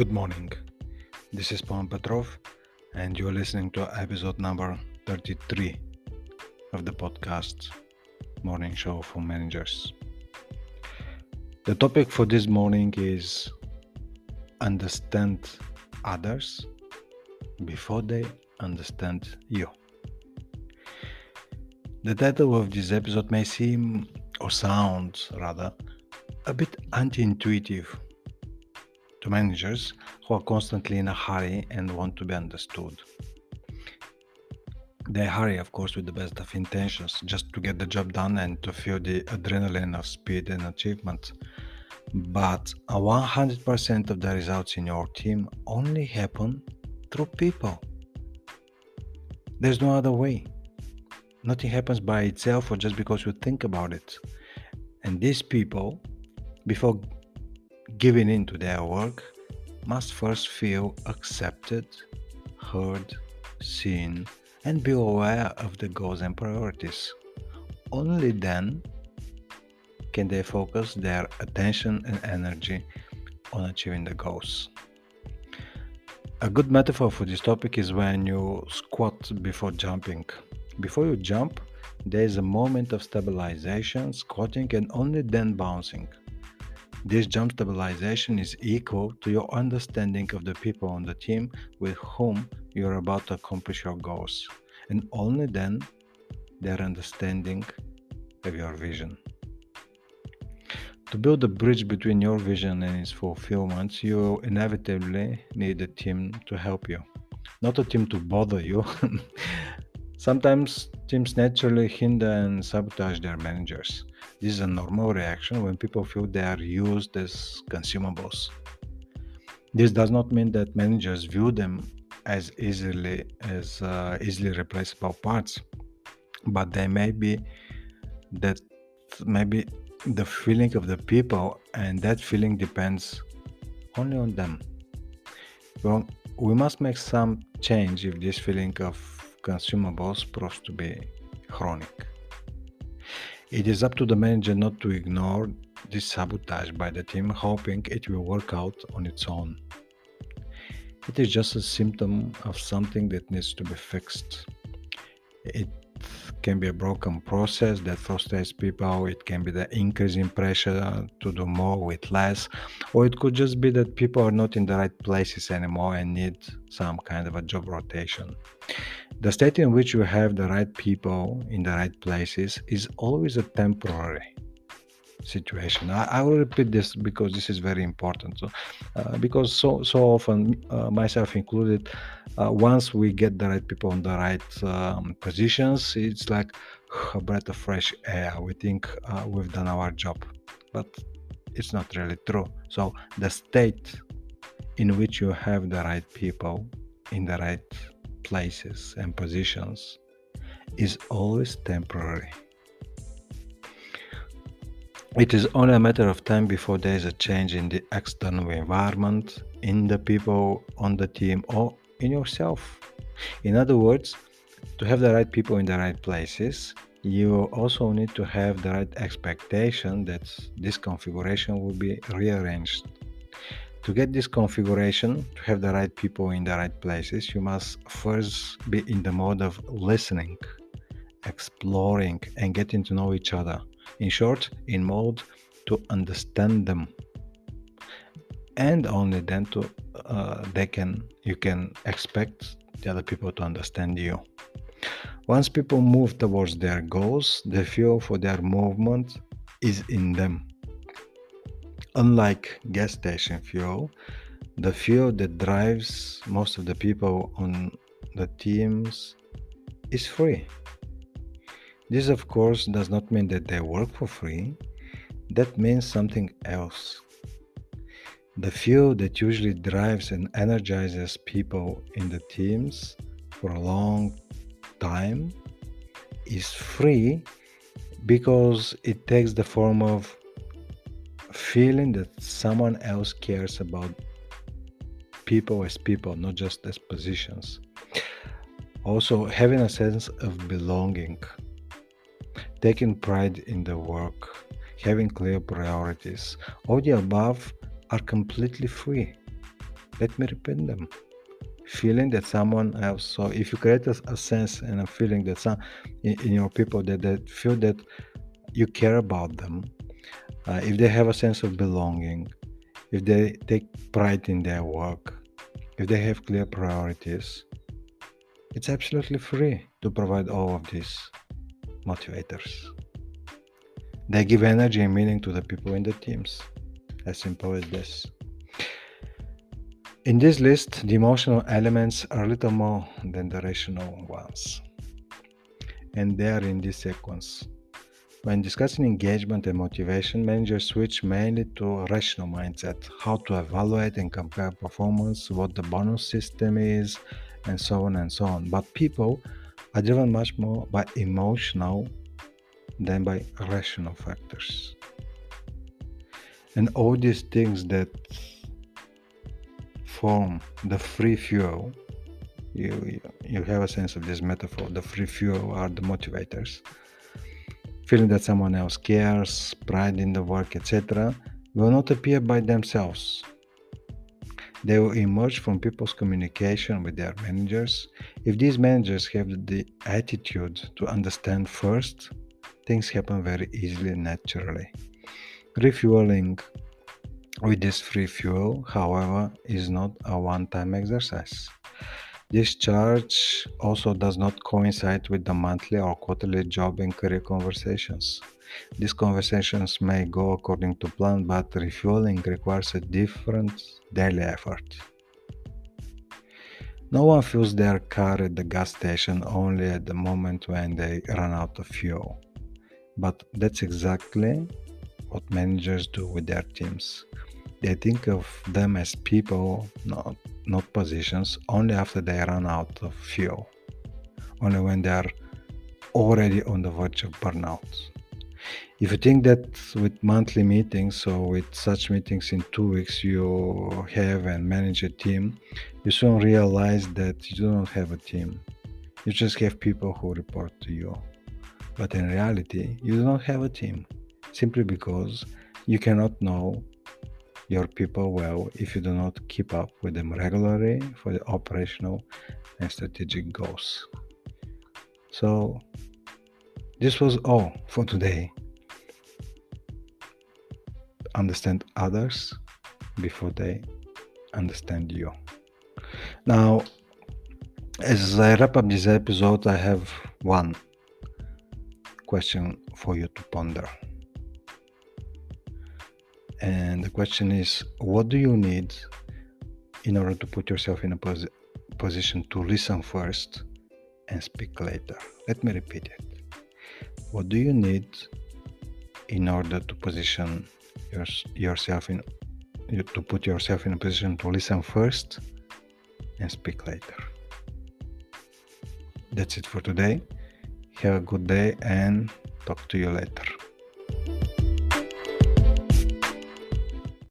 Good morning. This is Pawan Petrov, and you're listening to episode number 33 of the podcast Morning Show for Managers. The topic for this morning is understand others before they understand you. The title of this episode may seem, or sound rather, a bit anti-intuitive to managers who are constantly in a hurry and want to be understood. They hurry, of course, with the best of intentions, just to get the job done and to feel the adrenaline of speed and achievement. But 100% of the results in your team only happen through people. There's no other way. Nothing happens by itself or just because you think about it. And these people, before giving in to their work, must first feel accepted, heard, seen, and be aware of the goals and priorities. Only then can they focus their attention and energy on achieving the goals. A good metaphor for this topic is when you squat before jumping. Before you jump, there is a moment of stabilization, squatting, and only then bouncing. This jump stabilization is equal to your understanding of the people on the team with whom you are about to accomplish your goals, and only then their understanding of your vision. To build a bridge between your vision and its fulfillment, you inevitably need a team to help you, not a team to bother you. Sometimes teams naturally hinder and sabotage their managers. This is a normal reaction when people feel they are used as consumables. This does not mean that managers view them as easily replaceable parts, but they may be that maybe the feeling of the people, and that feeling depends only on them. Well, we must make some change if this feeling of consumables proves to be chronic. It is up to the manager not to ignore this sabotage by the team, hoping it will work out on its own. It is just a symptom of something that needs to be fixed. It can be a broken process that frustrates people, it can be the increasing pressure to do more with less, or it could just be that people are not in the right places anymore and need some kind of a job rotation. The state in which you have the right people in the right places is always a temporary situation. I will repeat this because this is very important. Because so often, myself included, once we get the right people in the right positions, it's like a breath of fresh air. We think we've done our job, but it's not really true. So the state in which you have the right people in the right places and positions is always temporary. It is only a matter of time before there is a change in the external environment, in the people on the team, or in yourself. In other words, to have the right people in the right places, you also need to have the right expectation that this configuration will be rearranged. To get this configuration, to have the right people in the right places, you must first be in the mode of listening, exploring, and getting to know each other. In short, in mode to understand them, and only then you can expect the other people to understand you. Once people move towards their goals, the fuel for their movement is in them. Unlike gas station fuel, the fuel that drives most of the people on the teams is free. This, of course, does not mean that they work for free. That means something else. The fuel that usually drives and energizes people in the teams for a long time is free because it takes the form of feeling that someone else cares about people as people, not just as positions. Also, having a sense of belonging, taking pride in the work, having clear priorities. All the above are completely free. Let me repeat them. Feeling that someone else. So if you create a sense and a feeling that some in your people that feel that you care about them, if they have a sense of belonging, if they take pride in their work, if they have clear priorities, it's absolutely free to provide all of these motivators. They give energy and meaning to the people in the teams. As simple as this. In this list, the emotional elements are little more than the rational ones. And they are in this sequence. When discussing engagement and motivation, managers switch mainly to a rational mindset, how to evaluate and compare performance, what the bonus system is, and so on and so on. But people are driven much more by emotional than by rational factors. And all these things that form the free fuel, you have a sense of this metaphor, the free fuel are the motivators. Feeling that someone else cares, pride in the work, etc., will not appear by themselves. They will emerge from people's communication with their managers. If these managers have the attitude to understand first, things happen very easily and naturally. Refueling with this free fuel, however, is not a one-time exercise. This charge also does not coincide with the monthly or quarterly job and career conversations. These conversations may go according to plan, but refueling requires a different daily effort. No one fills their car at the gas station only at the moment when they run out of fuel. But that's exactly what managers do with their teams. They think of them as people, not positions, only after they run out of fuel, only when they are already on the verge of burnout. If you think that with monthly meetings or with such meetings in 2 weeks you have and manage a team, you soon realize that you do not have a team. You just have people who report to you. But in reality, you do not have a team, simply because you cannot know your people well if you do not keep up with them regularly for the operational and strategic goals. So, this was all for today. Understand others before they understand you. Now, as I wrap up this episode, I have one question for you to ponder. And the question is, what do you need in order to put yourself in a position to listen first and speak later? Let me repeat it. What do you need in order to position yourself to put yourself in a position to listen first and speak later? That's it for today. Have a good day and talk to you later.